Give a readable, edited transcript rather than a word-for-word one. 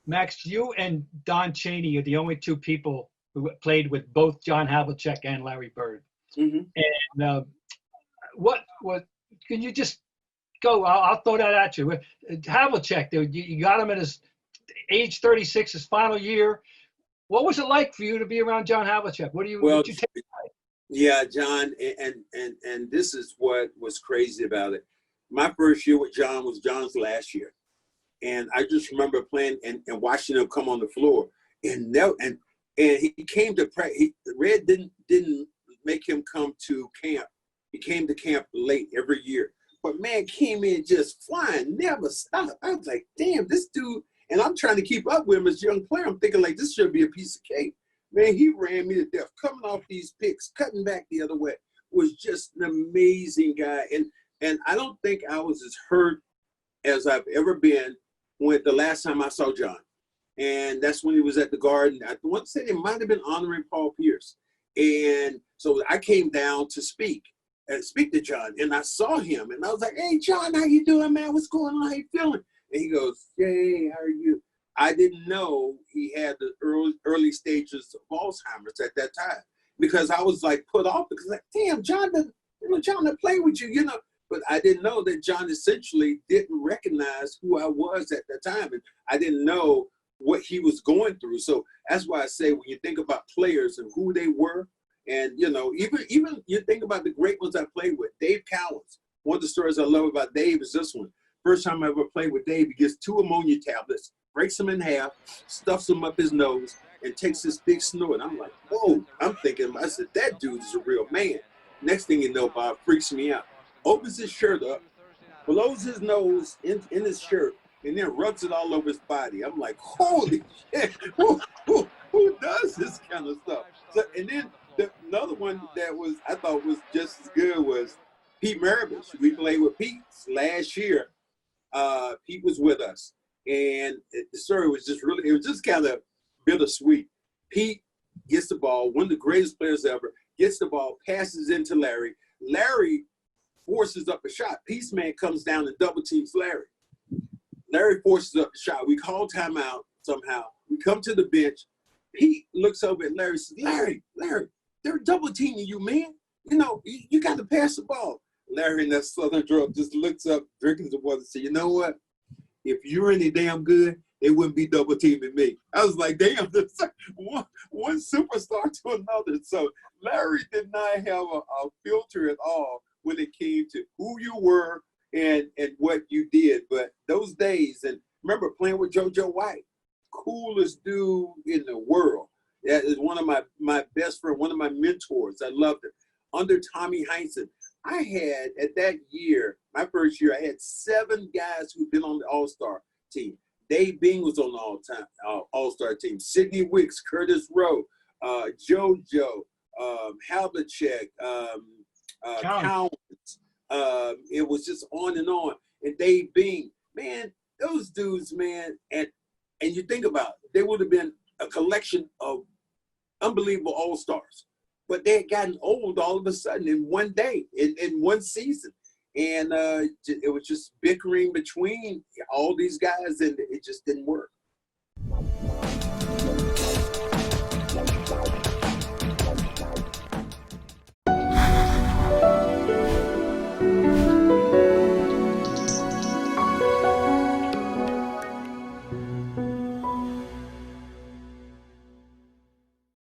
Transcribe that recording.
Max, you and Don Chaney are the only two people who played with both John Havlicek and Larry Bird. Mm-hmm. And what can you just go? I'll throw that at you. Havlicek, you got him at his age 36, his final year. What was it like for you to be around John Havlicek? What did you take? Yeah, John, and this is what was crazy about it. My first year with John was John's last year. And I just remember playing and watching him come on the floor. And he came to practice. Red didn't make him come to camp. He came to camp late every year. But, man, came in just flying, never stopped. I was like, damn, this dude. And I'm trying to keep up with him as a young player. I'm thinking, like, this should be a piece of cake. Man, he ran me to death, coming off these picks, cutting back the other way. Was just an amazing guy. And I don't think I was as hurt as I've ever been when the last time I saw John. And that's when he was at the Garden. I want to say it might have been honoring Paul Pierce. And so I came down to speak to John. And I saw him. And I was like, hey, John, how you doing, man? What's going on? How you feeling? And he goes, hey, how are you? I didn't know he had the early stages of Alzheimer's at that time because I was like put off because like, damn, John didn't play with you, But I didn't know that John essentially didn't recognize who I was at that time. And I didn't know what he was going through. So that's why I say when you think about players and who they were, and, even you think about the great ones I played with, Dave Cowens. One of the stories I love about Dave is this one. First time I ever played with Dave, he gets 2 ammonia tablets, breaks them in half, stuffs them up his nose, and takes this big snort. I'm like, whoa. I'm thinking, I said, that dude is a real man. Next thing you know, Bob, freaks me out. Opens his shirt up, blows his nose in his shirt, and then rubs it all over his body. I'm like, holy shit, who does this kind of stuff? So, and then another one that I thought was just as good was Pete Maravich. We played with Pete last year. Pete was with us, and the story was just kind of bittersweet. Pete gets the ball, one of the greatest players ever, gets the ball, passes into Larry. Larry forces up a shot. Peace Man comes down and double teams Larry. Larry forces up a shot. We call timeout somehow. We come to the bench. Pete looks over at Larry and says, Larry, they're double teaming you, man. You got to pass the ball. Larry in that Southern draw just looks up, drinking the water, and says, you know what? If you're any damn good, they wouldn't be double teaming me. I was like, damn, one superstar to another. So Larry did not have a filter at all when it came to who you were and what you did. But those days, and remember playing with JoJo White, coolest dude in the world. That is one of my best friends, one of my mentors. I loved it. Under Tommy Heinsohn, I had, at that year, my first year, I had 7 guys who'd been on the All-Star team. Dave Bing was on the All-Star team. Sidney Wicks, Curtis Rowe, JoJo, Havlicek, Cowens. It was just on and on. And Dave Bing, man, those dudes, man, and you think about it, they would have been a collection of unbelievable all-stars. But they had gotten old all of a sudden in one day, in one season. And it was just bickering between all these guys, and it just didn't work.